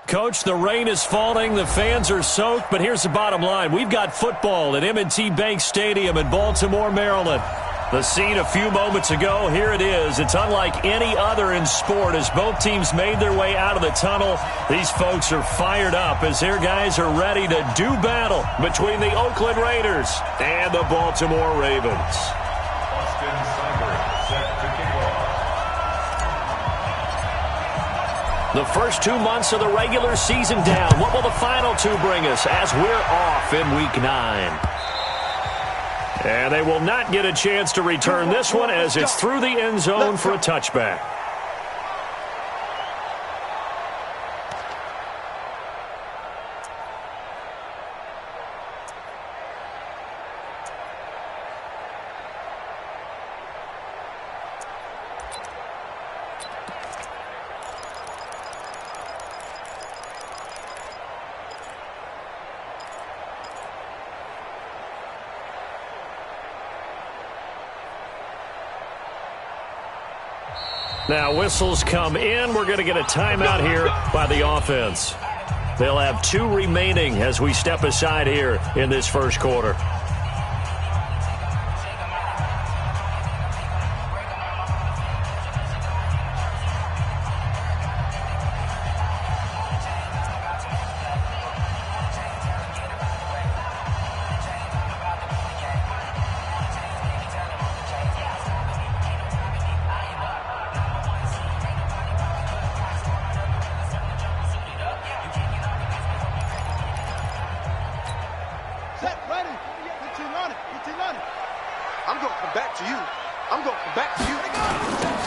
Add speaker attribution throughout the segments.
Speaker 1: Coach, the rain is falling, the fans are soaked, but here's the bottom line. We've got football at M&T Bank Stadium in Baltimore, Maryland. The scene a few moments ago, here it is. It's unlike any other in sport as both teams made their way out of the tunnel. These folks are fired up as their guys are ready to do battle between the Oakland Raiders and the Baltimore Ravens. The first 2 months of the regular season down. What will the final two bring us as we're off in Week 9? And they will not get a chance to return this one as it's through the end zone for a touchback. Now whistles come in. We're going to get a timeout here by the offense. They'll have 2 remaining as we step aside here in this first quarter.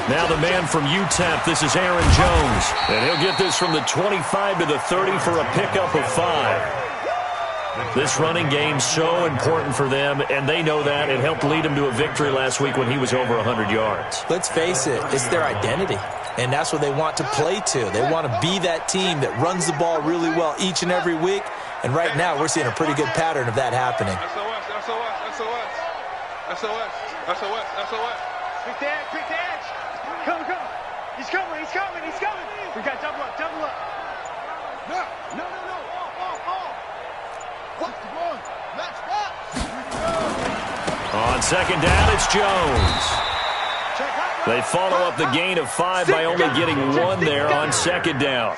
Speaker 1: Now the man from UTEP, this is Aaron Jones. And he'll get this from the 25 to the 30 for a pickup of 5. This running game's so important for them, and they know that. It helped lead him to a victory last week when he was over 100 yards.
Speaker 2: Let's face it, it's their identity, and that's what they want to play to. They want to be that team that runs the ball really well each and every week, and right now we're seeing a pretty good pattern of that happening.
Speaker 3: SOS. Quick the edge. Come. He's coming. We got double up. No. What's the ball? Let's go.
Speaker 1: On second down, it's Jones. They follow up the gain of 5 by only getting 1 there on second down.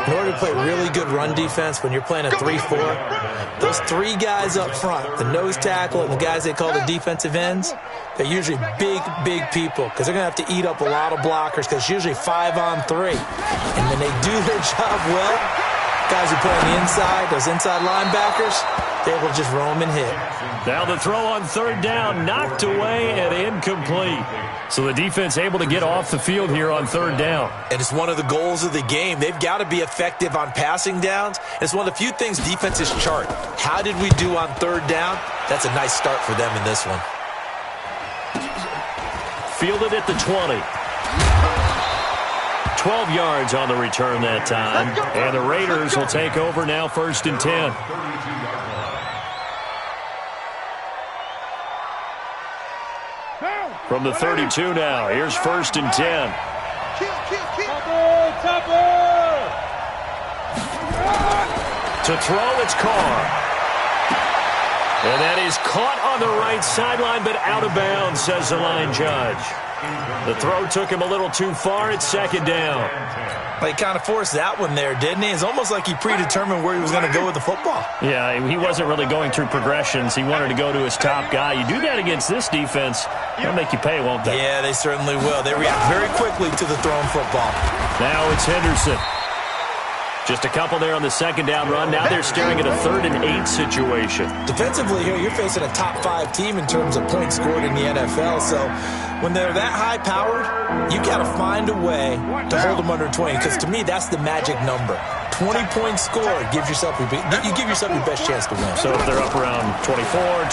Speaker 2: In order to play really good run defense when you're playing a 3-4, those 3 guys up front, the nose tackle and the guys they call the defensive ends, they're usually big people because they're going to have to eat up a lot of blockers because it's usually 5 on 3. And when they do their job well, guys who play on the inside, those inside linebackers, they're able to just roam and hit.
Speaker 1: Now the throw on third down, knocked away and incomplete. So the defense able to get off the field here on third down.
Speaker 2: And it's one of the goals of the game. They've got to be effective on passing downs. It's one of the few things defenses chart. How did we do on third down? That's a nice start for them in this one.
Speaker 1: Fielded at the 20. 12 yards on the return that time. And the Raiders will take over now, 1st and 10. From the 32 now, here's 1st and 10. To throw, it's Carr. And that is caught on the right sideline, but out of bounds, says the line judge. The throw took him a little too far. It's second down.
Speaker 2: He kind of forced that one there, didn't he? It's almost like he predetermined where he was going to go with the football.
Speaker 1: Yeah, he wasn't really going through progressions. He wanted to go to his top guy. You do that against this defense, they'll make you pay, won't they?
Speaker 2: Yeah, they certainly will. They react very quickly to the thrown football.
Speaker 1: Now it's Henderson. Just a couple there on the second down run. Now they're staring at a 3rd and 8 situation.
Speaker 2: Defensively here, you're facing a top 5 team in terms of points scored in the NFL. So when they're that high-powered, you got to find a way to hold them under 20. Because to me, that's the magic number. 20-point score gives yourself you give yourself your best chance to win.
Speaker 1: So if they're up around 24,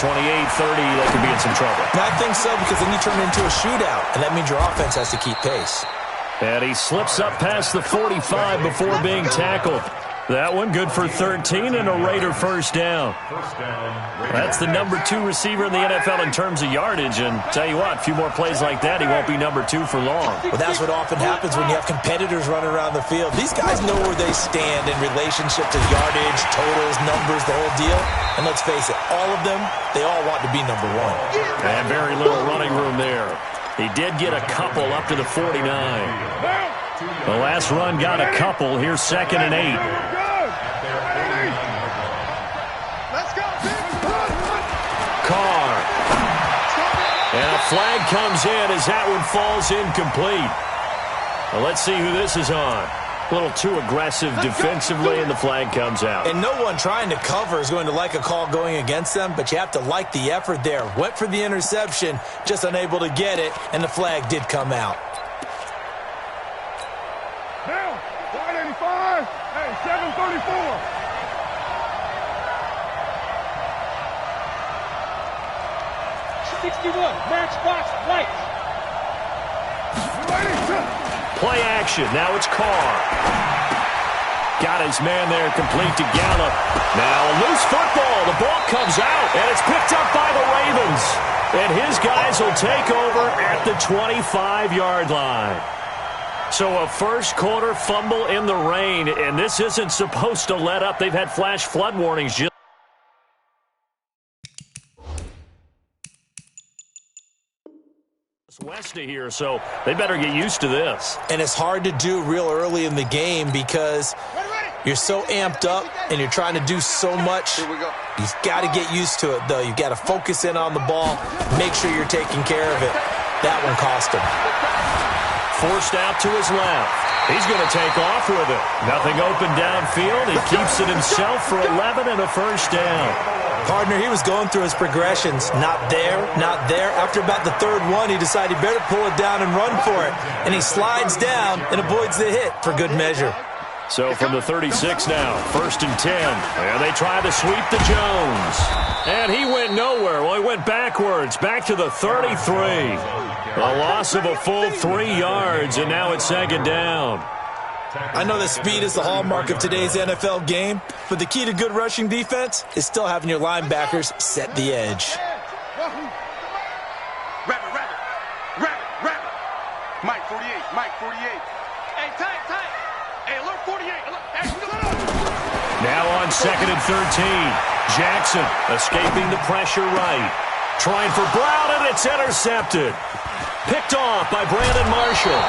Speaker 1: 28, 30, they could be in some trouble.
Speaker 2: I think so, because then you turn it into a shootout, and that means your offense has to keep pace.
Speaker 1: And he slips up past the 45 before being tackled. That one good for 13 and a Raider first down. That's the number 2 receiver in the NFL in terms of yardage. And tell you what, a few more plays like that, he won't be number 2 for long.
Speaker 2: Well, that's what often happens when you have competitors running around the field. These guys know where they stand in relationship to yardage, totals, numbers, the whole deal. And let's face it, all of them, they all want to be number 1.
Speaker 1: And very little running room there. He did get a couple up to the 49. The last run got a couple. Here's 2nd and 8. Carr. And a flag comes in as that one falls incomplete. Well, let's see who this is on. A little too aggressive defensively, and the flag comes out.
Speaker 2: And no one trying to cover is going to like a call going against them, but you have to like the effort there. Went for the interception, just unable to get it, and the flag did come out.
Speaker 3: Now, 185, hey, 734. Matchbox lights.
Speaker 1: Play action. Now it's Carr. Got his man there complete to Gallup. Now a loose football. The ball comes out, and it's picked up by the Ravens. And his guys will take over at the 25-yard line. So a first-quarter fumble in the rain, and this isn't supposed to let up. They've had flash flood warnings just west of here, so they better get used to this.
Speaker 2: And it's hard to do real early in the game because you're so amped up and you're trying to do so much. You've got to get used to it, though. You've got to focus in on the ball, make sure you're taking care of it. That one cost him.
Speaker 1: Forced out to his left. He's going to take off with it. Nothing open downfield. He keeps it himself for 11 and a first down.
Speaker 2: Partner, he was going through his progressions. Not there, not there. After about the 3rd one, he decided he better pull it down and run for it. And he slides down and avoids the hit for good measure.
Speaker 1: So from the 36 now, 1st and 10. And they try to sweep to Jones. And he went nowhere. Well, he went backwards, back to the 33. A loss of a full 3 yards, and now it's 2nd down.
Speaker 2: I know that speed is the hallmark of today's NFL game, but the key to good rushing defense is still having your linebackers set the edge.
Speaker 3: Rabbit. Mike 48, Mike 48. Hey, tight. Hey, alert 48.
Speaker 1: Now on 2nd and 13. Jackson escaping the pressure right. Trying for Brown, and it's intercepted. Picked off by Brandon Marshall.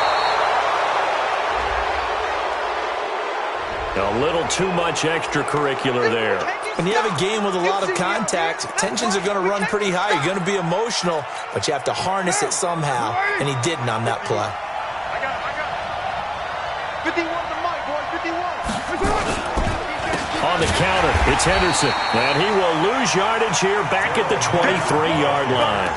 Speaker 1: A little too much extracurricular there.
Speaker 2: When you have a game with a lot of contact, tensions are going to run pretty high. You're going to be emotional, but you have to harness it somehow, and he didn't on that play.
Speaker 3: I got it. 51 to Mike, boy, 51.
Speaker 1: On the counter, it's Henderson, and he will lose yardage here back at the 23-yard line.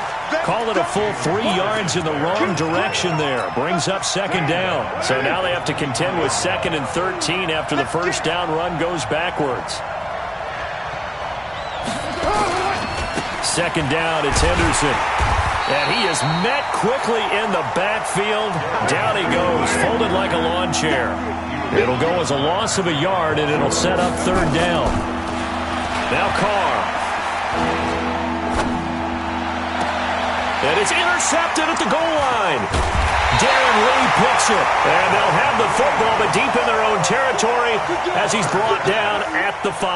Speaker 1: Call it a full 3 yards in the wrong direction there. Brings up 2nd down. So now they have to contend with 2nd and 13 after the first down run goes backwards. 2nd down, it's Henderson. And he is met quickly in the backfield. Down he goes, folded like a lawn chair. It'll go as a loss of a yard, and it'll set up 3rd down. Now Carr. And it's intercepted at the goal line. Darren Lee picks it. And they'll have the football, but deep in their own territory as he's brought down at the 5.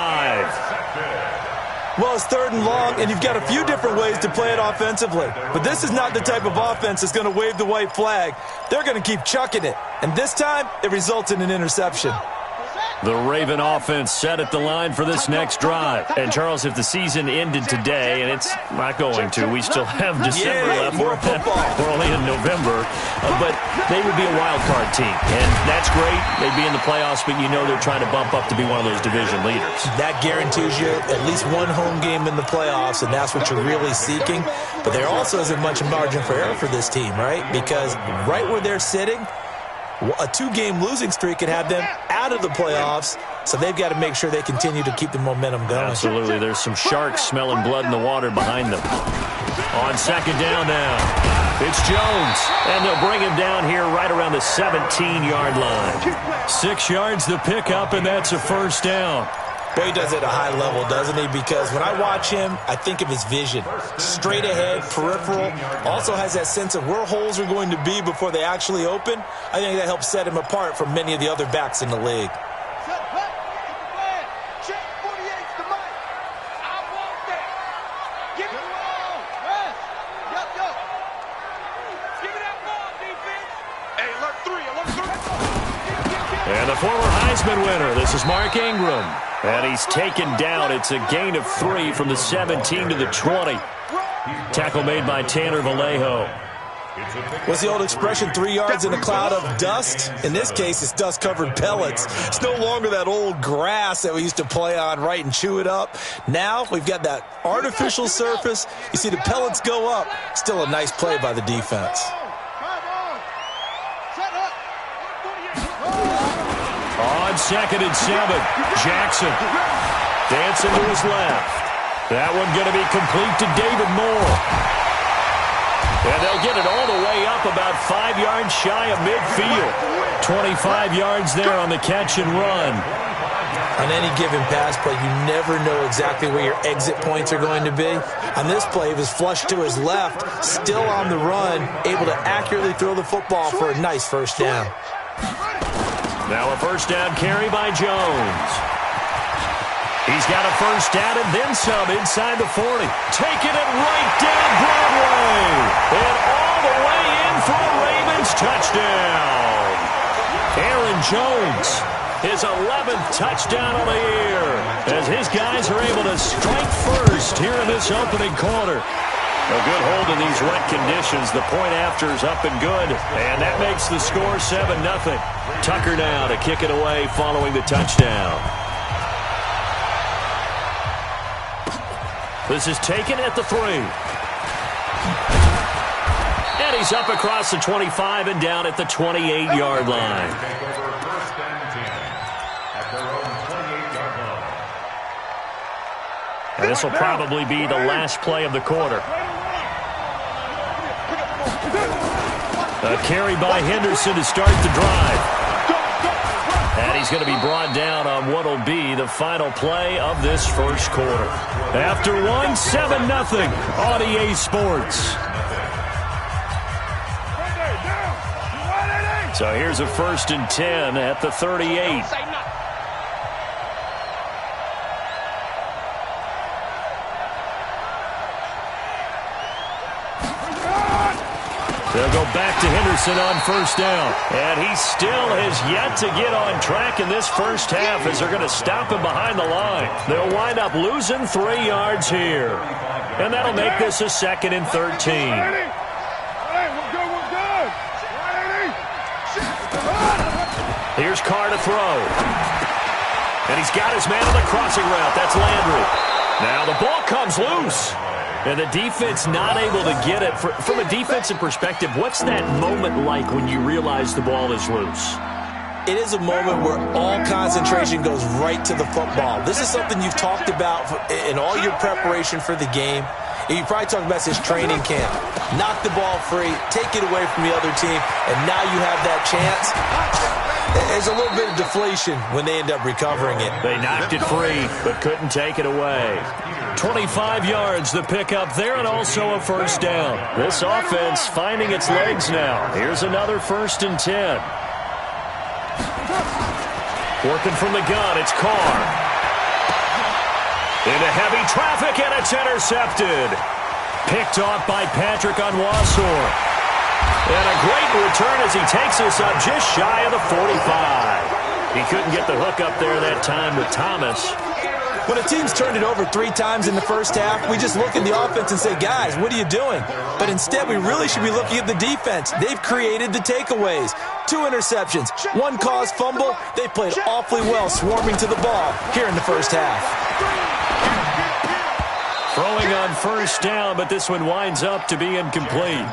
Speaker 2: Well, it's 3rd and long, and you've got a few different ways to play it offensively. But this is not the type of offense that's going to wave the white flag. They're going to keep chucking it. And this time, it results in an interception.
Speaker 1: The Raven offense set at the line for this next drive. And, Charles, if the season ended today, and it's not going to, we still have December left.
Speaker 2: More football.
Speaker 1: We're only in November. But they would be a wild card team. And that's great. They'd be in the playoffs, but you know they're trying to bump up to be one of those division leaders. That
Speaker 2: guarantees you at least one home game in the playoffs, and that's what you're really seeking. But there also isn't much margin for error for this team, right? Because right where they're sitting, a 2-game losing streak could have them out of the playoffs, so they've got to make sure they continue to keep the momentum going.
Speaker 1: Absolutely. There's some sharks smelling blood in the water behind them. On second down now, it's Jones. And they'll bring him down here right around the 17-yard line. 6 yards the pickup, and that's a first down.
Speaker 2: Well, he does it at a high level, doesn't he? Because when I watch him, I think of his vision. Straight ahead, peripheral. Also has that sense of where holes are going to be before they actually open. I think that helps set him apart from many of the other backs in the league.
Speaker 1: And the former Heisman winner, this is Mark Ingram. And he's taken down. It's a gain of 3 from the 17 to the 20. Tackle made by Tanner Vallejo.
Speaker 2: What's the old expression, 3 yards in a cloud of dust? In this case, it's dust-covered pellets. It's no longer that old grass that we used to play on, right, and chew it up. Now we've got that artificial surface. You see the pellets go up. Still a nice play by the defense.
Speaker 1: On second and 7, Jackson dancing to his left. That one going to be complete to David Moore. And they'll get it all the way up about 5 yards shy of midfield. 25 yards there on the catch and run.
Speaker 2: On any given pass play, you never know exactly where your exit points are going to be. On this play, he was flushed to his left, still on the run, able to accurately throw the football for a nice first down.
Speaker 1: Now a first down carry by Jones. He's got a first down and then some inside the 40. Taking it right down Broadway. And all the way in for a Ravens touchdown. Aaron Jones, his 11th touchdown of the year, as his guys are able to strike first here in this opening quarter. A good hold in these wet conditions. The point after is up and good, and that makes the score 7-0. Tucker now to kick it away following the touchdown. This is taken at the 3. And he's up across the 25 and down at the 28-yard line. And this will probably be the last play of the quarter. A carry by Henderson to start the drive. And he's going to be brought down on what will be the final play of this first quarter. After 1, 7-0 on EA Sports. So here's a 1st and 10 at the 38. They'll go back to Henderson on first down. And he still has yet to get on track in this first half as they're going to stop him behind the line. They'll wind up losing 3 yards here. And that'll make this a 2nd and 13. Here's Carr to throw. And he's got his man on the crossing route. That's Landry. Now the ball comes loose. And the defense not able to get it. From a defensive perspective, what's that moment like when you realize the ball is loose?
Speaker 2: It is a moment where all concentration goes right to the football. This is something you've talked about in all your preparation for the game. And you probably talked about this training camp. Knock the ball free, take it away from the other team, and now you have that chance. There's a little bit of deflation when they end up recovering it.
Speaker 1: They knocked it free, but couldn't take it away. 25 yards, the pickup there, and also a first down. This offense finding its legs now. Here's another 1st and 10. Working from the gun, it's Carr. Into heavy traffic, and it's intercepted. Picked off by Patrick Onwuasor. And a great return as he takes us up just shy of the 45. He couldn't get the hook up there that time with Thomas.
Speaker 2: When a team's turned it over 3 times in the first half, we just look at the offense and say, guys, what are you doing? But instead, we really should be looking at the defense. They've created the takeaways. 2 interceptions, 1 caused fumble. They played awfully well swarming to the ball here in the first half.
Speaker 1: Throwing on first down, but this one winds up to be incomplete.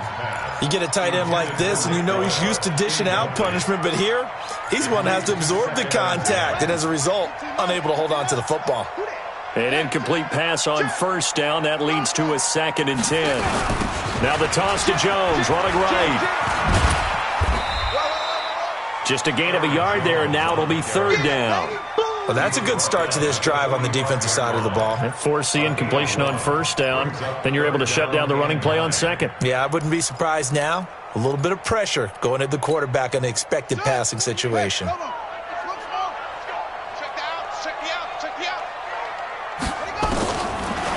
Speaker 2: You get a tight end like this, and you know he's used to dishing out punishment, but here, he's one that has to absorb the contact, and as a result, unable to hold on to the football.
Speaker 1: An incomplete pass on first down. That leads to a 2nd and 10. Now the toss to Jones, running right. Just a gain of a yard there, and now it'll be 3rd down.
Speaker 2: Well, that's a good start to this drive on the defensive side of the ball.
Speaker 1: Force the incompletion on first down. Then you're able to shut down the running play on 2nd.
Speaker 2: Yeah, I wouldn't be surprised now. A little bit of pressure going at the quarterback in an expected passing situation.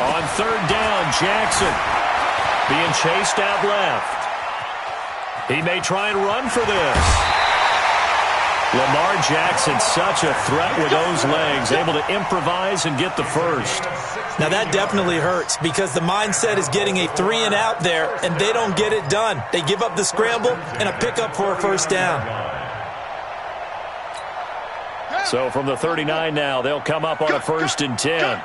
Speaker 3: On
Speaker 1: 3rd down, Jackson being chased out left. He may try and run for this. Lamar Jackson, such a threat with those legs, able to improvise and get the first.
Speaker 2: Now that definitely hurts because the mindset is getting a 3-and-out there, and they don't get it done. They give up the scramble and a pickup for a first down.
Speaker 1: So from the 39 now, they'll come up on a 1st and 10.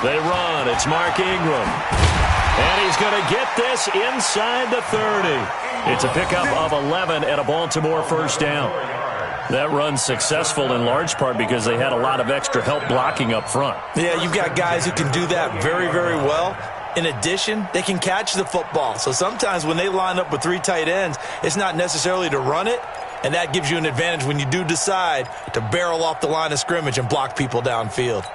Speaker 1: They run. It's Mark Ingram. And he's going to get this inside the 30. It's a pickup of 11 and a Baltimore first down. That run's successful in large part because they had a lot of extra help blocking up front.
Speaker 2: Yeah, you've got guys who can do that very, very well. In addition, they can catch the football. So sometimes when they line up with 3 tight ends, it's not necessarily to run it, and that gives you an advantage when you do decide to barrel off the line of scrimmage and block people downfield.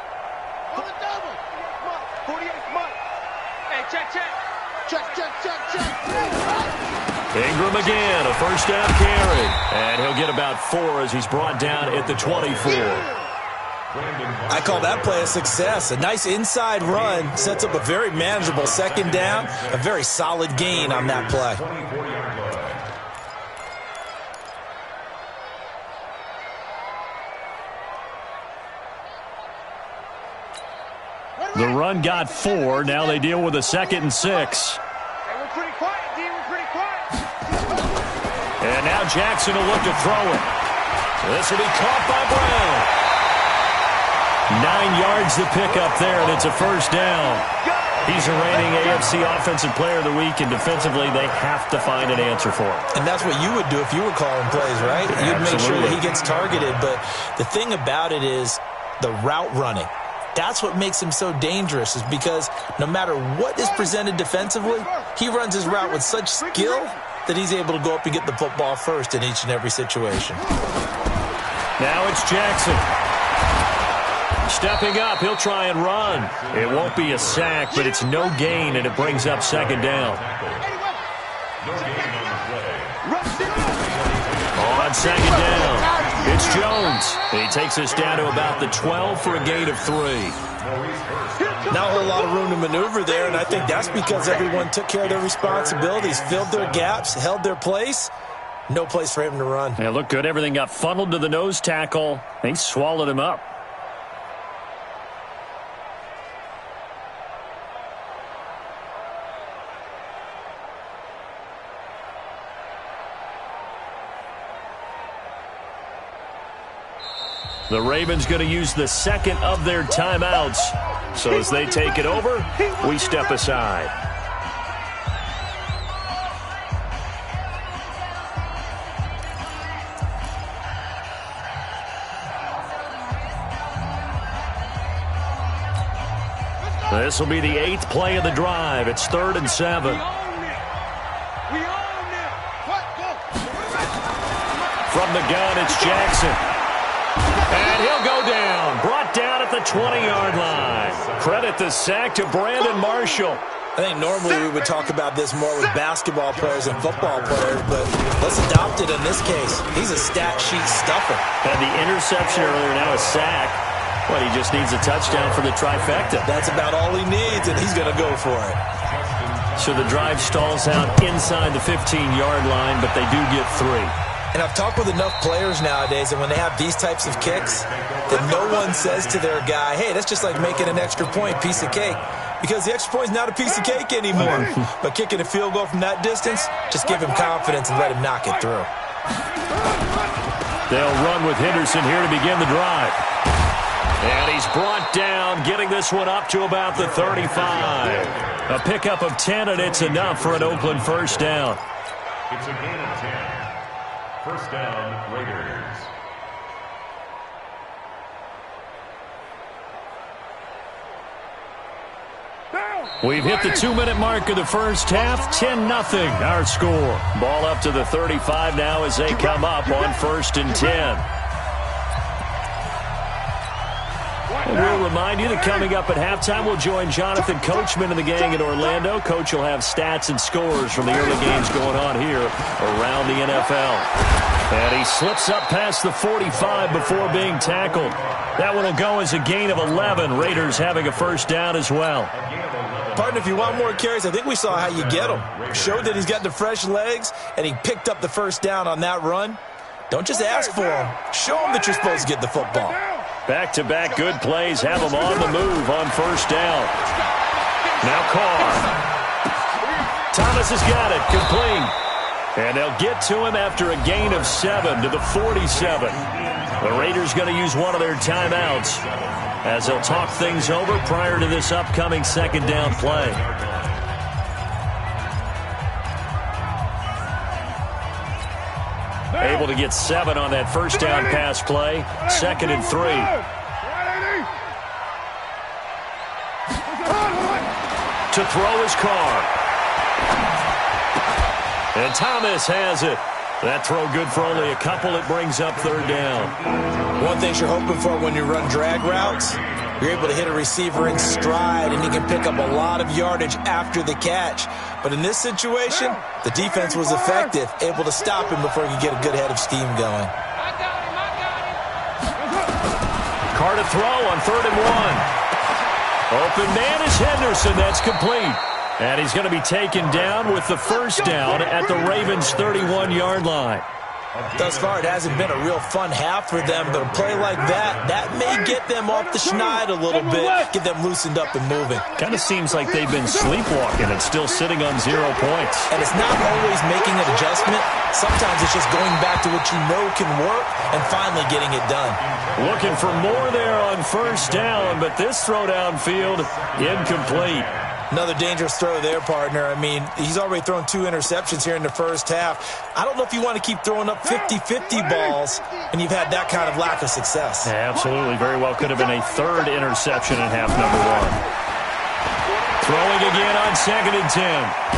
Speaker 1: Ingram again, a first down carry. And he'll get about 4 as he's brought down at the 24.
Speaker 2: I call that play a success. A nice inside run sets up a very manageable 2nd down, a very solid gain on that play.
Speaker 1: The run got 4. Now they deal with a 2nd and 6. And now Jackson will look to throw it. This will be caught by Brown. 9 yards to pick up there, and it's a first down. He's a reigning AFC Offensive Player of the Week, and defensively they have to find an answer for him.
Speaker 2: And that's what you would do if you were calling plays, right? You'd make sure that he gets targeted. But the thing about it is the route running. That's what makes him so dangerous, is because no matter what is presented defensively, he runs his route with such skill that he's able to go up and get the football first in each and every situation.
Speaker 1: Now it's Jackson. Stepping up, he'll try and run. It won't be a sack, but it's no gain, and it brings up 2nd down. On 2nd down, it's Jones. He takes us down to about the 12 for a gain of 3.
Speaker 2: Not a whole lot of room to maneuver there, and I think that's because everyone took care of their responsibilities, filled their gaps, held their place. No place for him to run.
Speaker 1: Yeah, looked good. Everything got funneled to the nose tackle. He swallowed him up. The Ravens going to use the 2nd of their timeouts. So as they take it over, we step aside. This will be the 8th play of the drive. It's 3rd and 7. From the gun, it's Jackson. And he'll go down. Brought down at the 20-yard line. Credit the sack to Brandon Marshall.
Speaker 2: I think normally we would talk about this more with basketball players and football players, but let's adopt it in this case. He's a stat sheet stuffer.
Speaker 1: And the interception earlier, now a sack. Well, he just needs a touchdown for the trifecta.
Speaker 2: That's about all he needs, and he's going to go for it.
Speaker 1: So the drive stalls out inside the 15-yard line, but they do get 3.
Speaker 2: And I've talked with enough players nowadays, and when they have these types of kicks, that no one says to their guy, hey, that's just like making an extra point, piece of cake. Because the extra point is not a piece of cake anymore. But kicking a field goal from that distance, just give him confidence and let him knock it through.
Speaker 1: They'll run with Henderson here to begin the drive. And he's brought down, getting this one up to about the 35. A pickup of 10, and it's enough for an Oakland first down.
Speaker 4: It's a gain of 10. First down, Raiders.
Speaker 1: We've hit the 2-minute mark of the first half. 10-0 our score. Ball up to the 35 now as they come up on 1st and 10. And we'll remind you that coming up at halftime, we'll join Jonathan Coachman and the gang in Orlando. Coach will have stats and scores from the early games going on here around the NFL. And he slips up past the 45 before being tackled. That one will go as a gain of 11. Raiders having a first down as well.
Speaker 2: Partner, if you want more carries, I think we saw how you get him. Showed that he's got the fresh legs, and he picked up the first down on that run. Don't just ask for him. Show him that you're supposed to get the football.
Speaker 1: Back-to-back good plays have him on the move on first down. Now Carr. Thomas has got it. Complete. And they'll get to him after a gain of 7 to the 47. The Raiders going to use one of their timeouts as they'll talk things over prior to this upcoming second down play. Able to get 7 on that first down pass play. 2nd and 3. To throw his Carr. And Thomas has it. That throw good for only a couple. It brings up 3rd down.
Speaker 2: One thing you're hoping for when you run drag routes, you're able to hit a receiver in stride, and he can pick up a lot of yardage after the catch. But in this situation, the defense was effective, able to stop him before he could get a good head of steam going.
Speaker 1: Carr to throw on 3rd and 1. Open man is Henderson. That's complete. And he's going to be taken down with the first down at the Ravens' 31-yard line.
Speaker 2: Thus far, it hasn't been a real fun half for them, but a play like that may get them off the schneid a little bit, get them loosened up and moving.
Speaker 1: Kind of seems like they've been sleepwalking and still sitting on 0 points.
Speaker 2: And it's not always making an adjustment. Sometimes it's just going back to what you know can work and finally getting it done.
Speaker 1: Looking for more there on first down, but this throw downfield incomplete.
Speaker 2: Another dangerous throw there, partner. I mean, he's already thrown 2 interceptions here in the first half. I don't know if you want to keep throwing up 50-50 balls, and you've had that kind of lack of success.
Speaker 1: Yeah, absolutely. Very well could have been a 3rd interception in half number 1. Throwing again on 2nd and 10.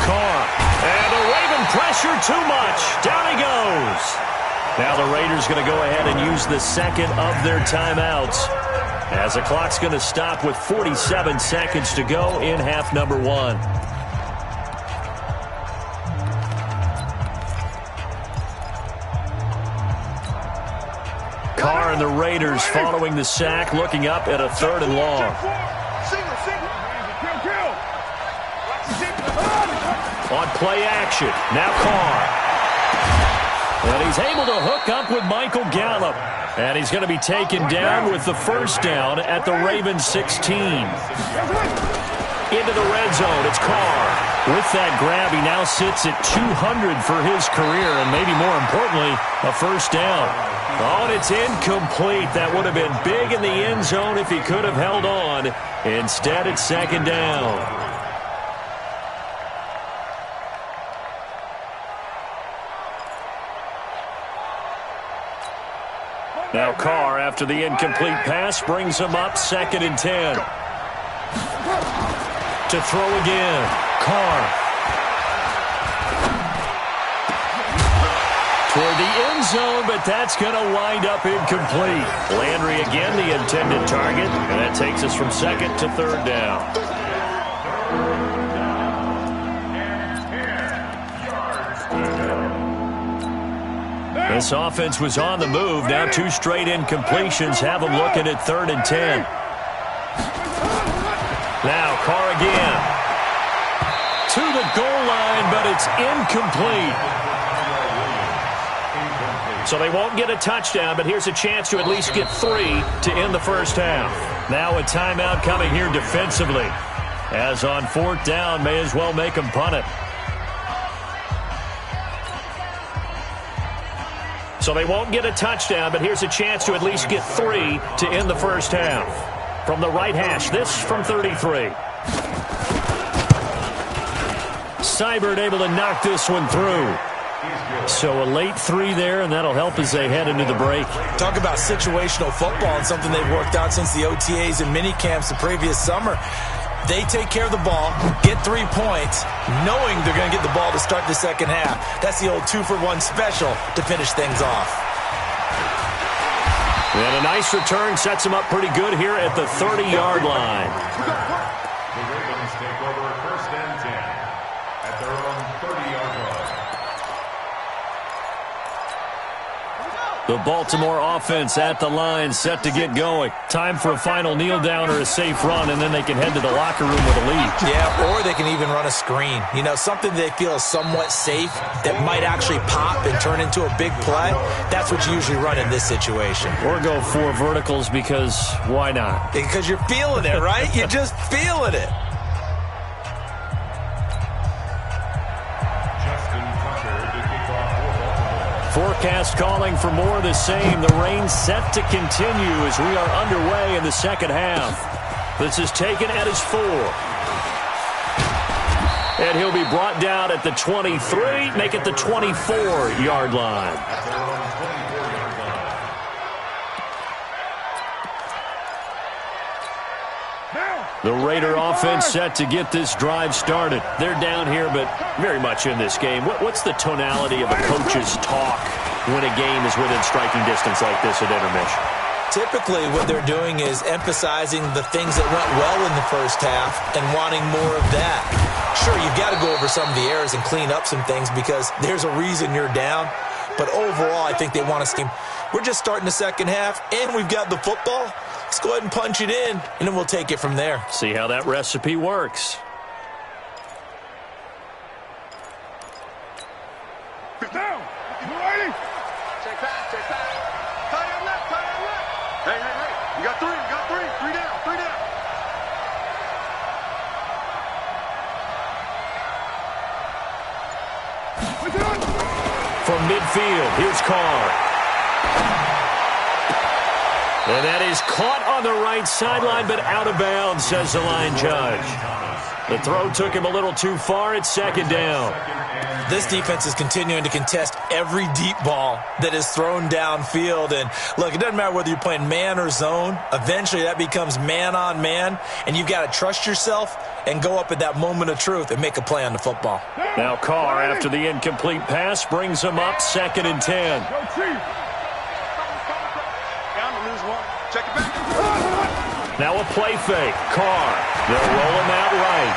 Speaker 1: Carr. And the Raven pressure too much. Down he goes. Now the Raiders going to go ahead and use the second of their timeouts, as the clock's going to stop with 47 seconds to go in half number 1. Carr and the Raiders following the sack, looking up at a 3rd and long. On play action, now Carr. And he's able to hook up with Michael Gallup. And he's going to be taken down with the first down at the Ravens 16. Into the red zone, it's Carr. With that grab, he now sits at 200 for his career, and maybe more importantly, a first down. Oh, and it's incomplete. That would have been big in the end zone if he could have held on. Instead, it's 2nd down. Now Carr, after the incomplete pass, brings him up 2nd and 10. To throw again, Carr. Toward the end zone, but that's going to wind up incomplete. Landry again, the intended target, and that takes us from 2nd to 3rd down. This offense was on the move. Now 2 straight incompletions have them looking at 3rd and 10. Now Carr again. To the goal line, but it's incomplete. So they won't get a touchdown, but here's a chance to at least get 3 to end the first half. Now a timeout coming here defensively. As on 4th down, may as well make them punt it. So they won't get a touchdown, but here's a chance to at least get 3 to end the first half. From the right hash, this from 33. Seibert able to knock this one through. So a late 3 there, and that'll help as they head into the break.
Speaker 2: Talk about situational football and something they've worked out since the OTAs and mini camps the previous summer. They take care of the ball, get 3 points, knowing they're going to get the ball to start the second half. That's the old 2-for-1 special to finish things off.
Speaker 1: And a nice return sets them up pretty good here at the 30-yard line.
Speaker 4: The Ravens take over 1st and 10 at their own 30-yard line.
Speaker 1: The Baltimore offense at the line, set to get going. Time for a final kneel down or a safe run, and then they can head to the locker room with a lead.
Speaker 2: Yeah, or they can even run a screen. You know, something they feel is somewhat safe that might actually pop and turn into a big play. That's what you usually run in this situation.
Speaker 1: Or go 4 verticals because why not?
Speaker 2: Because you're feeling it, right? You're just feeling it.
Speaker 1: Forecast calling for more of the same. The rain set to continue as we are underway in the second half. This is taken at his 4. And he'll be brought down at the 23, make it the 24-yard line. The Raider offense set to get this drive started. They're down here, but very much in this game. What's the tonality of a coach's talk when a game is within striking distance like this at intermission?
Speaker 2: Typically, what they're doing is emphasizing the things that went well in the first half and wanting more of that. Sure, you've got to go over some of the errors and clean up some things because there's a reason you're down. But overall, I think they want to scheme. We're just starting the second half, and we've got the football. Let's go ahead and punch it in, and then we'll take it from there.
Speaker 1: See how that recipe works.
Speaker 3: Get down. You ready? Check back, check back. Tight end left, tight end left. Hey, hey, hey. You got 3, you got 3. 3 down, 3 down.
Speaker 1: From midfield, here's Carr. And that is caught on the right sideline, but out of bounds, says the line judge. The throw took him a little too far. It's second down.
Speaker 2: This defense is continuing to contest every deep ball that is thrown downfield. And, look, it doesn't matter whether you're playing man or zone. Eventually, that becomes man-on-man, and you've got to trust yourself and go up at that moment of truth and make a play on the football.
Speaker 1: Now Carr, after the incomplete pass, brings him up 2nd and 10.
Speaker 3: Check it back.
Speaker 1: Now a play fake. Carr. They'll roll him out right.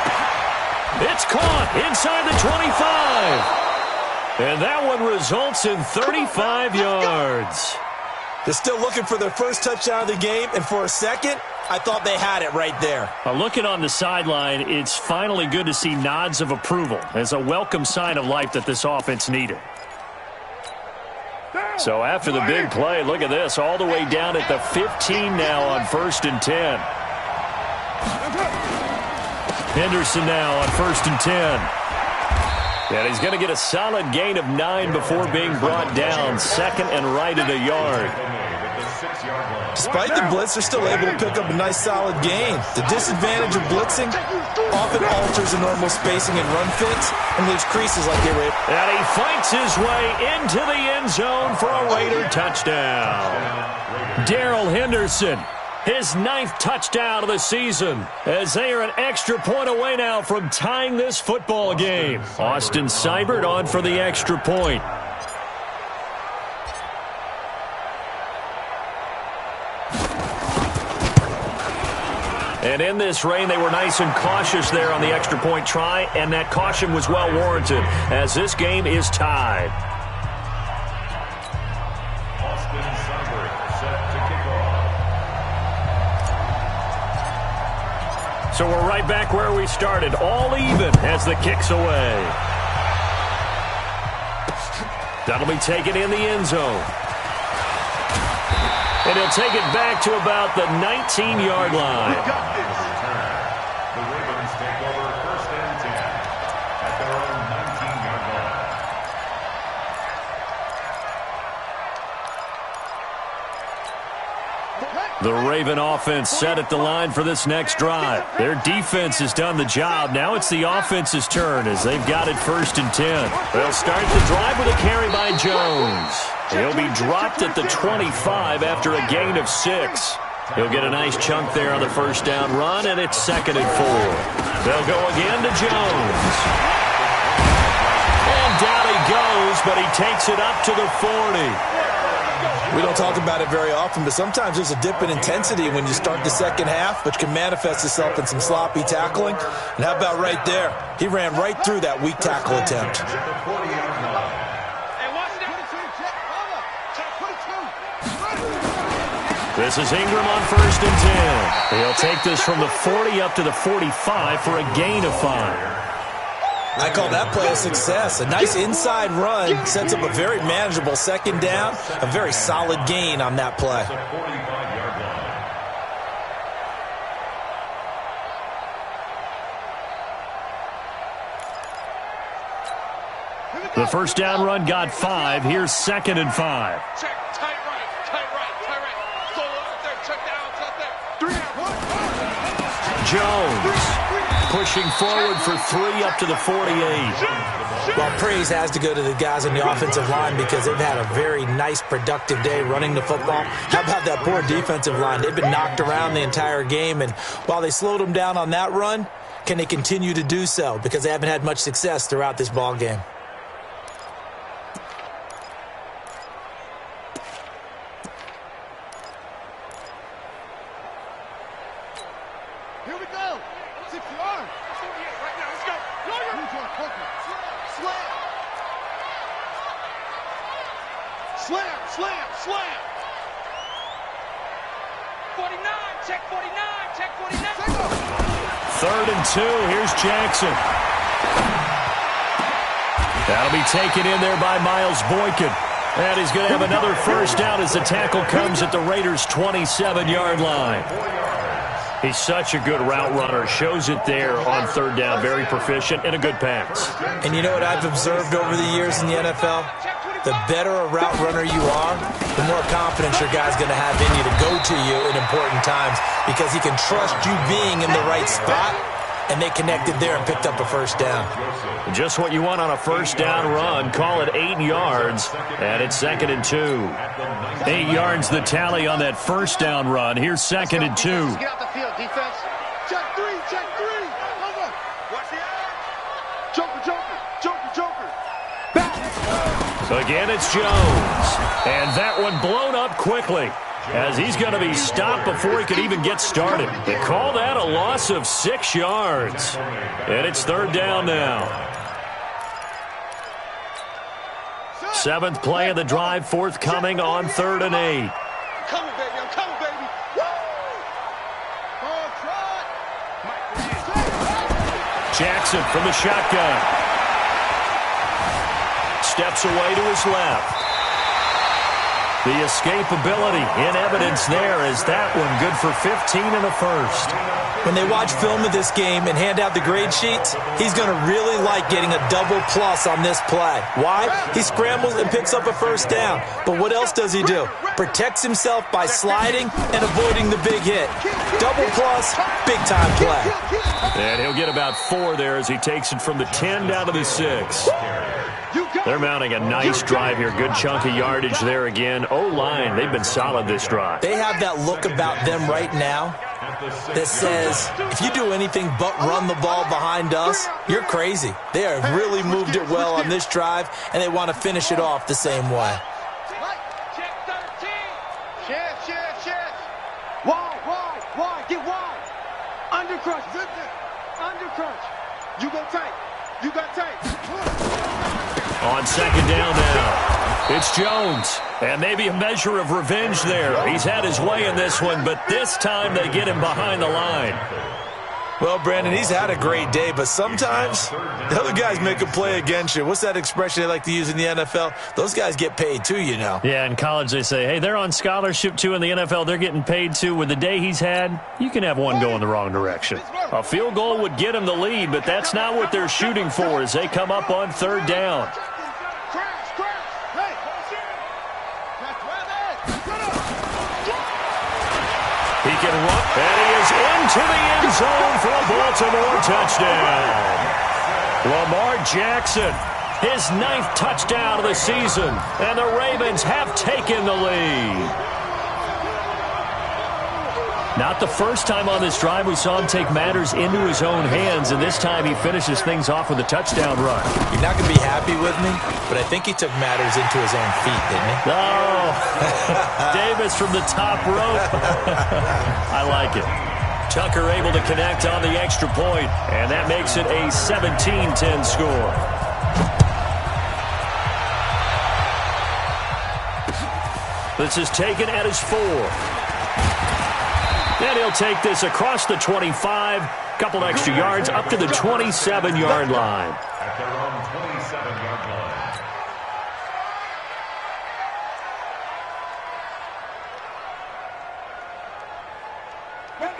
Speaker 1: It's caught inside the 25. And that one results in 35 yards.
Speaker 2: They're still looking for their first touchdown of the game, and for a second, I thought they had it right there.
Speaker 1: Looking on the sideline, it's finally good to see nods of approval as a welcome sign of life that this offense needed. So after the big play, look at this, all the way down at the 15 now on 1st and 10. Henderson now on 1st and 10. And he's going to get a solid gain of 9 before being brought down, 2nd and right at a yard.
Speaker 2: Despite the blitz, they're still able to pick up a nice solid gain. The disadvantage of blitzing often alters the normal spacing and run fits and leaves creases like they were.
Speaker 1: And he fights his way into the end zone for a Raider touchdown. Darrell Henderson, his 9th touchdown of the season, as they are an extra point away now from tying this football game. Austin Seibert on for the extra point. And in this rain, they were nice and cautious there on the extra point try, and that caution was well warranted as this game is tied.
Speaker 4: Austin Seibert set to kick off.
Speaker 1: So we're right back where we started, all even as the kick's away. That'll be taken in the end zone. And he'll take it back to about the 19-yard line.
Speaker 4: The Ravens take over 1st and 10 at their own 19-yard line.
Speaker 1: The Raven offense set at the line for this next drive. Their defense has done the job. Now it's the offense's turn as they've got it 1st and 10. They'll start the drive with a carry by Jones. He'll be dropped at the 25 after a gain of 6. He'll get a nice chunk there on the first down run, and it's 2nd and 4. They'll go again to Jones. And down he goes, but he takes it up to the 40.
Speaker 2: We don't talk about it very often, but sometimes there's a dip in intensity when you start the second half, which can manifest itself in some sloppy tackling. And how about right there? He ran right through that weak tackle attempt.
Speaker 1: This is Ingram on 1st and 10. He'll take this from the 40 up to the 45 for a gain of 5.
Speaker 2: I call that play a success. A nice inside run sets up a very manageable second down. A very solid gain on that play.
Speaker 1: The first down run got 5. Here's 2nd and 5.
Speaker 3: Check, tight right, tight right, tight right. Solo out there, check down, out there. 3 out, 1.
Speaker 1: Jones pushing forward for 3 up to the 48.
Speaker 2: Well, praise has to go to the guys on the offensive line because they've had a very nice, productive day running the football. How about that poor defensive line? They've been knocked around the entire game, and while they slowed them down on that run, can they continue to do so? Because they haven't had much success throughout this ball game.
Speaker 3: Here we go. 60 yards. Right now, let's go. Slam, slam, slam.
Speaker 5: 49, check 49, check 49.
Speaker 1: 3rd and 2. Here's Jackson. That'll be taken in there by Miles Boykin. And he's going to have another first down as the tackle comes at the Raiders' 27-yard line. He's such a good route runner. Shows it there on 3rd down. Very proficient and a good pass.
Speaker 2: And you know what I've observed over the years in the NFL? The better a route runner you are, the more confidence your guy's going to have in you to go to you in important times because he can trust you being in the right spot, and they connected there and picked up a first down.
Speaker 1: Just what you want on a first down run. Call it 8 yards, and it's 2nd and 2. 8 yards the tally on that first down run. Here's 2nd and 2.
Speaker 3: Get out the field, defense. Check 3, check 3. Over. Watch the edge. Joker, joker, joker, joker. Back.
Speaker 1: Again, it's Jones. And that one blown up quickly as he's going to be stopped before he could even get started. They call that a loss of 6 yards. And it's 3rd down now. 7th play of the drive, forthcoming on 3rd and 8.
Speaker 3: I'm coming, baby. I'm coming, baby. Woo! Ball trot.
Speaker 1: Jackson from the shotgun. Steps away to his left. The escapability in evidence there is that one good for 15 in the first.
Speaker 2: When they watch film of this game and hand out the grade sheets, he's going to really like getting a double plus on this play. Why? He scrambles and picks up a first down. But what else does he do? Protects himself by sliding and avoiding the big hit. Double plus, big-time play.
Speaker 1: And he'll get about 4 there as he takes it from the 10 down to the 6. They're mounting a nice drive here. Good chunk of yardage there again. O-line, they've been solid this drive.
Speaker 2: They have that look about them right now that says, if you do anything but run the ball behind us, you're crazy. They have really moved it well on this drive, and they want to finish it off the same way.
Speaker 5: Check 13.
Speaker 3: Chance. Wide. Get wide. Undercrunch. Undercrunch. You go tight.
Speaker 1: On 2nd down now, it's Jones. And maybe a measure of revenge there. He's had his way in this one, but this time they get him behind the line.
Speaker 2: Well, Brandon, he's had a great day, but sometimes the other guys make a play against you. What's that expression they like to use in the NFL? Those guys get paid too, you know.
Speaker 1: Yeah, in college they say, hey, they're on scholarship too. In the NFL, they're getting paid too. With the day he's had, you can have one go in the wrong direction. A field goal would get him the lead, but that's not what they're shooting for as they come up on 3rd down. He can run, and he is into the end zone for a Baltimore touchdown. Lamar Jackson, his 9th touchdown of the season, and the Ravens have taken the lead. Not the first time on this drive we saw him take matters into his own hands, and this time he finishes things off with a touchdown run.
Speaker 2: You're not going to be happy with me, but I think he took matters into his own feet, didn't he?
Speaker 1: Oh, Davis from the top rope. I like it. Tucker able to connect on the extra point, and that makes it a 17-10 score. This is taken at his 4. And he'll take this across the 25, couple extra yards up to the 27-yard line.
Speaker 4: At their own 27-yard line.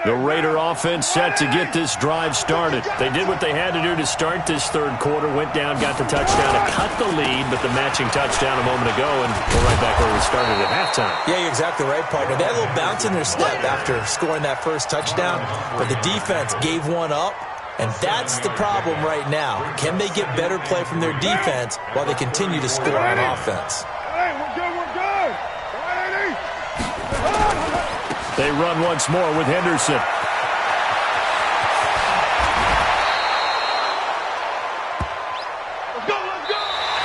Speaker 1: The Raider offense set to get this drive started. They did what they had to do to start this third quarter, went down, got the touchdown to cut the lead, but the matching touchdown a moment ago, and we're right back where we started at halftime.
Speaker 2: Yeah, you're exactly right, partner. They had a little bounce in their step after scoring that first touchdown, but the defense gave one up, and that's the problem right now. Can they get better play from their defense while they continue to score on offense?
Speaker 3: Hey, we're good, we're good. All right,
Speaker 1: They run once more with Henderson.
Speaker 3: let's go, let's go.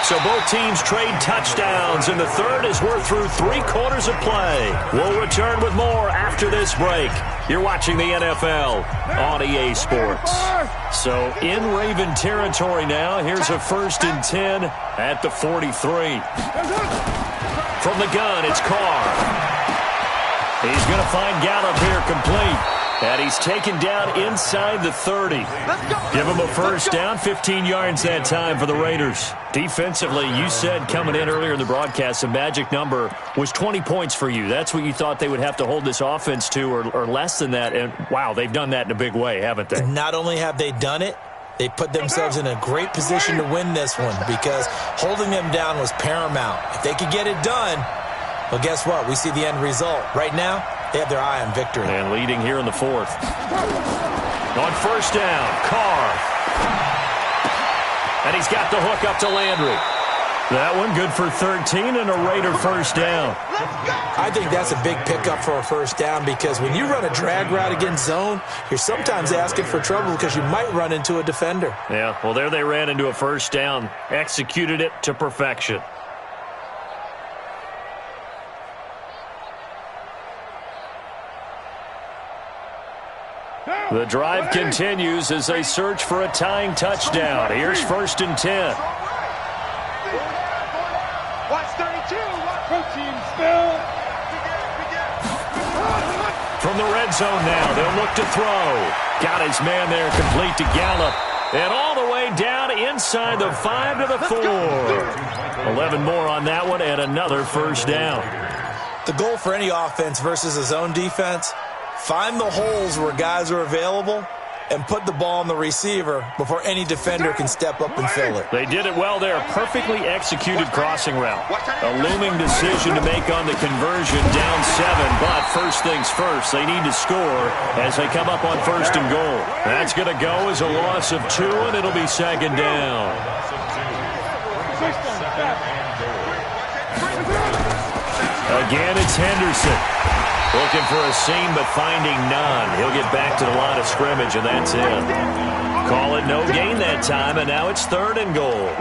Speaker 1: So both teams trade touchdowns, and the third as we're through 3 quarters of play. We'll return with more after this break. You're watching the NFL on EA Sports. So in Raven territory now, here's a 1st and 10 at the 43. From the gun, it's Carr. He's going to find Gallup here complete. And he's taken down inside the 30. Give him a first down, 15 yards that time for the Raiders. Defensively, you said coming in earlier in the broadcast, the magic number was 20 points for you. That's what you thought they would have to hold this offense to, or less than that. And, wow, they've done that in a big way, haven't they?
Speaker 2: Not only have they done it, they put themselves in a great position to win this one because holding them down was paramount. If they could get it done, well, guess what? We see the end result. Right now, they have their eye on victory.
Speaker 1: And leading here in the 4th. On first down, Carr. And he's got the hook up to Landry. That one good for 13 and a Raider first down.
Speaker 2: I think that's a big pickup for a first down because when you run a drag route against zone, you're sometimes asking for trouble because you might run into a defender.
Speaker 1: Yeah, well, there they ran into a first down. Executed it to perfection. The drive continues as they search for a tying touchdown. Here's 1st and 10.
Speaker 3: Watch 32. Watch protein spill.
Speaker 1: From the red zone now, they'll look to throw. Got his man there complete to Gallup. And all the way down inside the 5 to the 4. 11 more on that one and another first down.
Speaker 2: The goal for any offense versus a zone defense, find the holes where guys are available and put the ball on the receiver before any defender can step up and fill it.
Speaker 1: They did it well there. Perfectly executed crossing route. A looming decision to make on the conversion, down 7. But first things first, they need to score as they come up on 1st and goal. That's going to go as a loss of 2, and it'll be 2nd down. Again, it's Henderson. Looking for a seam, but finding none. He'll get back to the line of scrimmage, and that's it. Call it no gain that time, and now it's 3rd and goal.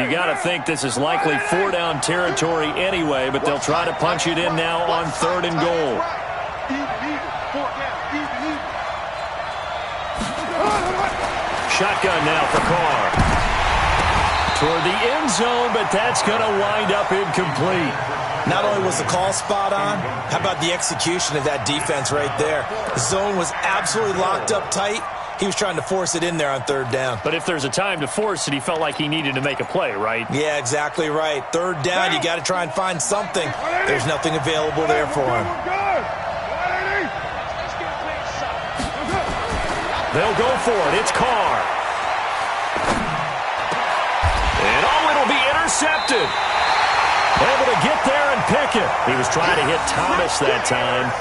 Speaker 1: You got to think this is likely 4-down territory anyway, but they'll try to punch it in now on 3rd and goal. Shotgun now for Carr. Toward the end zone, but that's going to wind up incomplete.
Speaker 2: Not only was the call spot on, how about the execution of that defense right there? The zone was absolutely locked up tight. He was trying to force it in there on 3rd down.
Speaker 1: But if there's a time to force it, he felt like he needed to make a play, right?
Speaker 2: Yeah, exactly right. 3rd down, you got to try and find something. There's nothing available there for him.
Speaker 1: They'll go for it. It's Carr. And it'll be intercepted. Able to get there and pick it. He was trying to hit Thomas that time.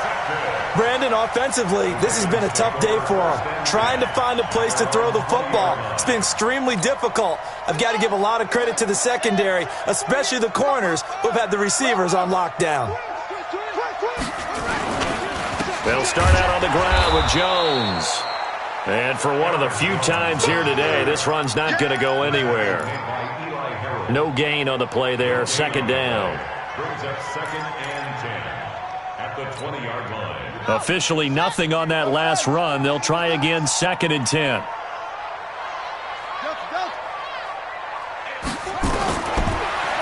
Speaker 2: Brandon, all offensively, this has been a tough day for them. Trying to find a place to throw the football. It's been extremely difficult. I've got to give a lot of credit to the secondary, especially the corners who have had the receivers on lockdown.
Speaker 1: They'll start out on the ground with Jones. And for one of the few times here today, this run's not going to go anywhere. No gain on the play there. Second down.
Speaker 4: Brings up 2nd and 10 at the 20-yard line.
Speaker 1: Officially nothing on that last run. They'll try again 2nd and 10.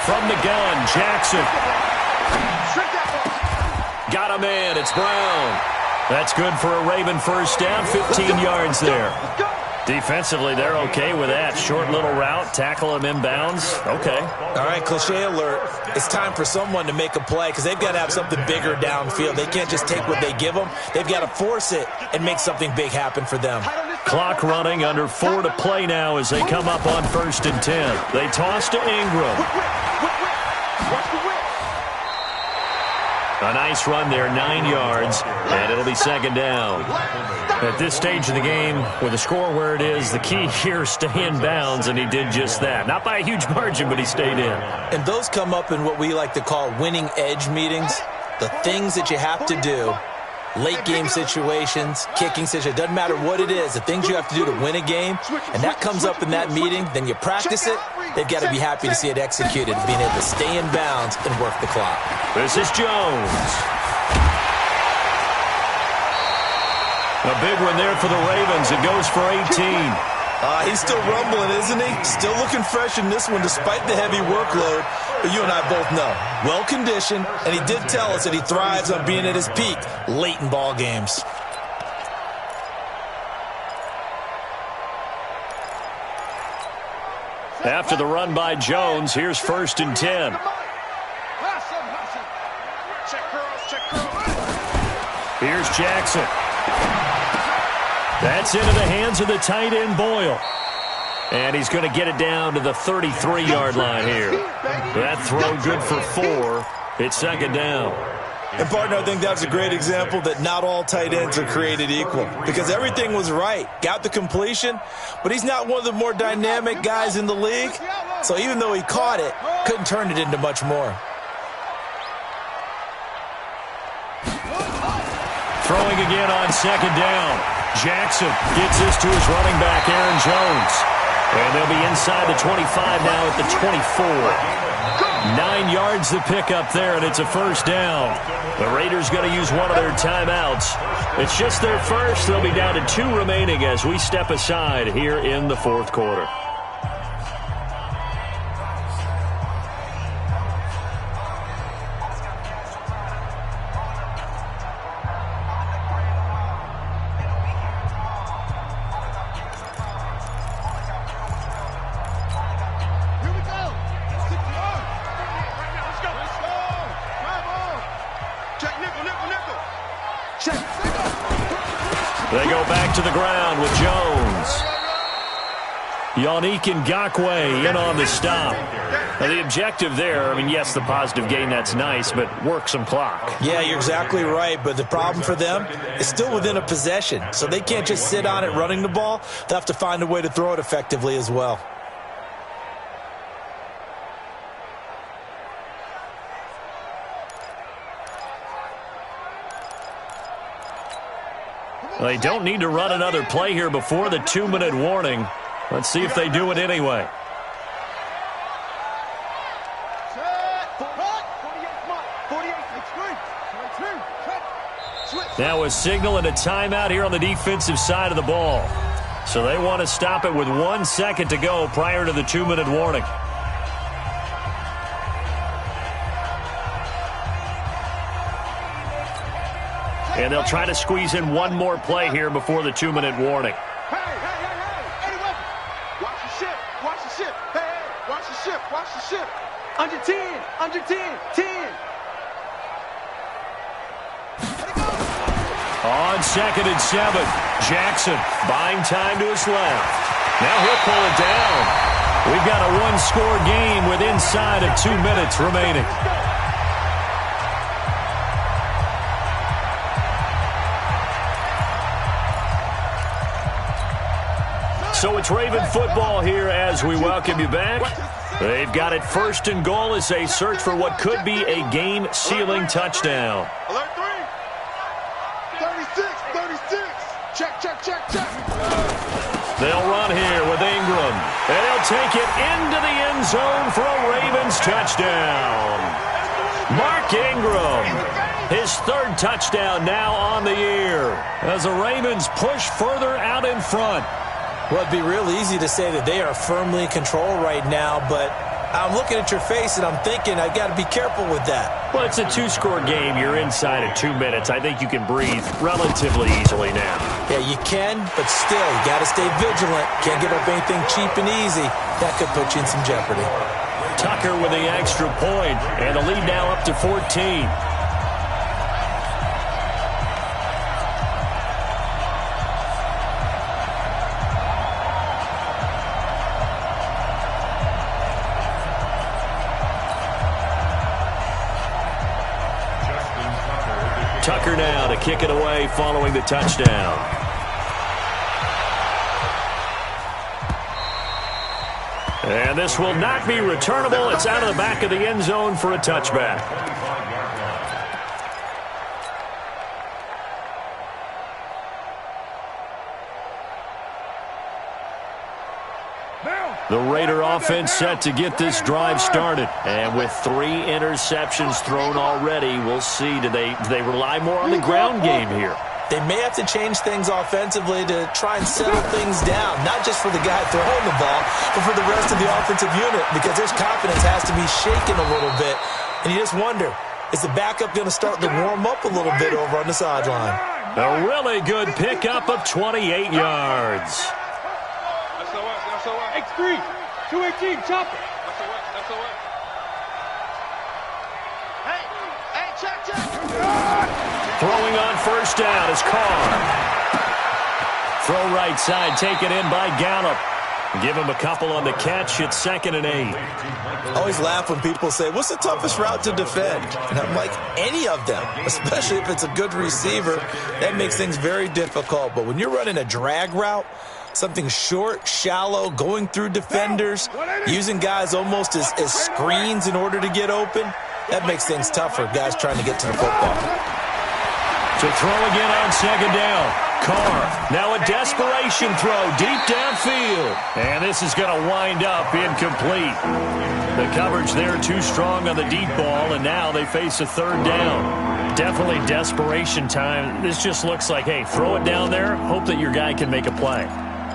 Speaker 1: From the gun, Jackson. Got him in. It's Brown. That's good for a Raven first down. 15 yards there. Defensively, they're okay with that. Short little route, tackle him inbounds. Okay.
Speaker 2: All right, cliche alert. It's time for someone to make a play because they've got to have something bigger downfield. They can't just take what they give them. They've got to force it and make something big happen for them.
Speaker 1: Clock running, under 4 to play now as they come up on 1st and 10. They toss to Ingram. A nice run there, 9 yards, and it'll be 2nd down. At this stage of the game, with the score where it is, the key here is stay in bounds, and he did just that. Not by a huge margin, but he stayed in.
Speaker 2: And those come up in what we like to call winning edge meetings. The things that you have to do, late game situations, kicking situations, doesn't matter what it is, the things you have to do to win a game, and that comes up in that meeting, then you practice it. They've got to be happy to see it executed, being able to stay in bounds and work the clock.
Speaker 1: This is Jones. A big one there for the Ravens. It goes for 18.
Speaker 2: He's still rumbling, isn't he? Still looking fresh in this one despite the heavy workload. But you and I both know, well-conditioned, and he did tell us that he thrives on being at his peak late in ball games.
Speaker 1: After the run by Jones, here's 1st and 10. Here's Jackson. That's into the hands of the tight end, Boyle. And he's going to get it down to the 33-yard line here. That throw good for 4. It's 2nd down.
Speaker 2: And, partner, I think that's a great example that not all tight ends are created equal because everything was right. Got the completion, but he's not one of the more dynamic guys in the league. So even though he caught it, couldn't turn it into much more.
Speaker 1: Throwing again on 2nd down. Jackson gets this to his running back, Aaron Jones. And they'll be inside the 25 now at the 24. 9 yards to pick up there, and it's a 1st down. The Raiders going to use one of their timeouts. It's just their first. They'll be down to 2 remaining as we step aside here in the 4th quarter. They go back to the ground with Jones. Yannick Ngakoue in on the stop. Now, the objective there, I mean, yes, the positive gain, that's nice, but work some clock.
Speaker 2: Yeah, you're exactly right, but the problem for them is still within a possession, so they can't just sit on it running the ball. They'll have to find a way to throw it effectively as well.
Speaker 1: They don't need to run another play here before the 2-minute warning. Let's see if they do it anyway. Now a signal and a timeout here on the defensive side of the ball. So they want to stop it with 1 second to go prior to the 2-minute warning. And they'll try to squeeze in one more play here before the 2-minute warning.
Speaker 3: Hey, Eddie, watch the ship, watch the ship. Hey, watch the ship, watch the ship. Under 10, 10.
Speaker 1: On 2nd and 7, Jackson buying time to his left. Now he'll pull it down. We've got a 1-score game with inside of 2 minutes remaining. So it's Raven football here as we welcome you back. They've got it first and goal as they search for what could be a game-sealing touchdown.
Speaker 3: Alert 3. 36. Check.
Speaker 1: They'll run here with Ingram. And he'll take it into the end zone for a Ravens touchdown. Mark Ingram, his third touchdown now on the year as the Ravens push further out in front.
Speaker 2: Well, it'd be real easy to say that they are firmly in control right now, but I'm looking at your face and I'm thinking I've got to be careful with that.
Speaker 1: Well, it's a two-score game. You're inside of 2 minutes. I think you can breathe relatively easily now.
Speaker 2: Yeah, you can, but still, you got to stay vigilant. Can't give up anything cheap and easy. That could put you in some jeopardy.
Speaker 1: Tucker with the extra point, and the lead now up to 14. Tucker now to kick it away following the touchdown. And this will not be returnable. It's out of the back of the end zone for a touchback. The Raider offense set to get this drive started. And with 3 interceptions thrown already, we'll see. Do they rely more on the ground game here?
Speaker 2: They may have to change things offensively to try and settle things down, not just for the guy throwing the ball, but for the rest of the offensive unit, because their confidence has to be shaken a little bit. And you just wonder, is the backup going to start to warm up a little bit over on the sideline?
Speaker 1: A really good pickup of 28 yards.
Speaker 5: X3, 218, chopper.
Speaker 3: Hey, check.
Speaker 1: Throwing on first down is Carr. Throw right side, taken in by Gallup. Give him a couple on the catch. It's 2nd and 8.
Speaker 2: I always laugh when people say, what's the toughest route to defend? And I'm like, any of them, especially if it's a good receiver. That makes things very difficult. But when you're running a drag route, something short, shallow, going through defenders, using guys almost as screens in order to get open, that makes things tougher, guys trying to get to the football.
Speaker 1: To throw again on 2nd down. Carr, now a desperation throw deep downfield. And this is going to wind up incomplete. The coverage there too strong on the deep ball, and now they face a 3rd down. Definitely desperation time. This just looks like, hey, throw it down there, hope that your guy can make a play.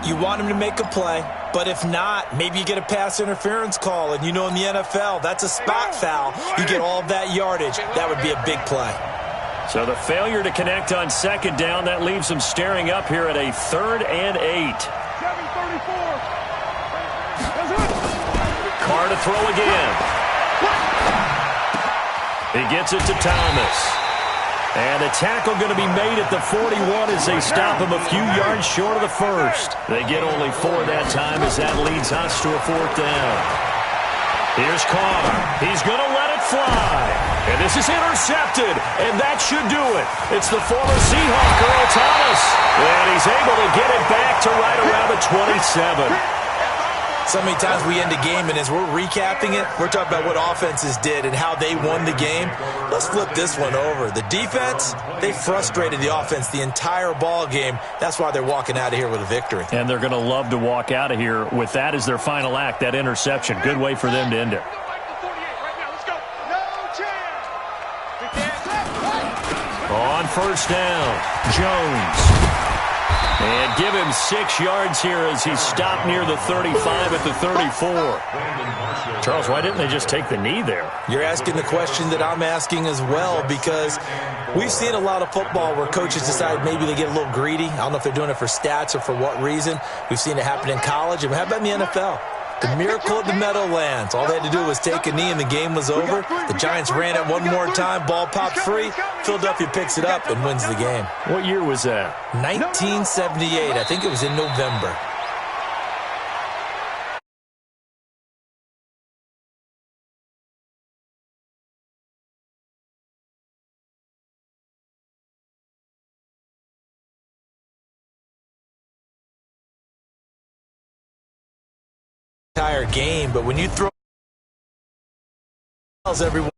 Speaker 2: You want him to make a play, but if not, maybe you get a pass interference call, and you know in the NFL, that's a spot foul. You get all of that yardage. That would be a big play.
Speaker 1: So the failure to connect on 2nd down, that leaves them staring up here at a 3rd and 8.
Speaker 3: 734.
Speaker 1: Carr to throw again. He gets it to Thomas. And a tackle going to be made at the 41 as they stop him a few yards short of the first. They get only 4 that time as that leads us to a 4th down. Here's Carr. He's going to let it fly. And this is intercepted, and that should do it. It's the former Seahawk, Earl Thomas. And he's able to get it back to right around the 27.
Speaker 2: So many times we end a game, and as we're recapping it, we're talking about what offenses did and how they won the game. Let's flip this one over. The defense, they frustrated the offense the entire ball game. That's why they're walking out of here with a victory.
Speaker 1: And they're going to love to walk out of here with that as their final act, that interception. Good way for them to end it. On first down, Jones. And give him 6 yards here as he's stopped near the 35 at the 34. Charles, why didn't they just take the knee there?
Speaker 2: You're asking the question that I'm asking as well, because we've seen a lot of football where coaches decide maybe they get a little greedy. I don't know if they're doing it for stats or for what reason. We've seen it happen in college. And how about in the NFL? The miracle of the Meadowlands. All they had to do was take a knee and the game was over. The Giants ran it one more time. Ball popped free. Philadelphia picks it up and wins the game.
Speaker 1: What year was that?
Speaker 2: 1978. I think it was in November. entire game, but when you throw everyone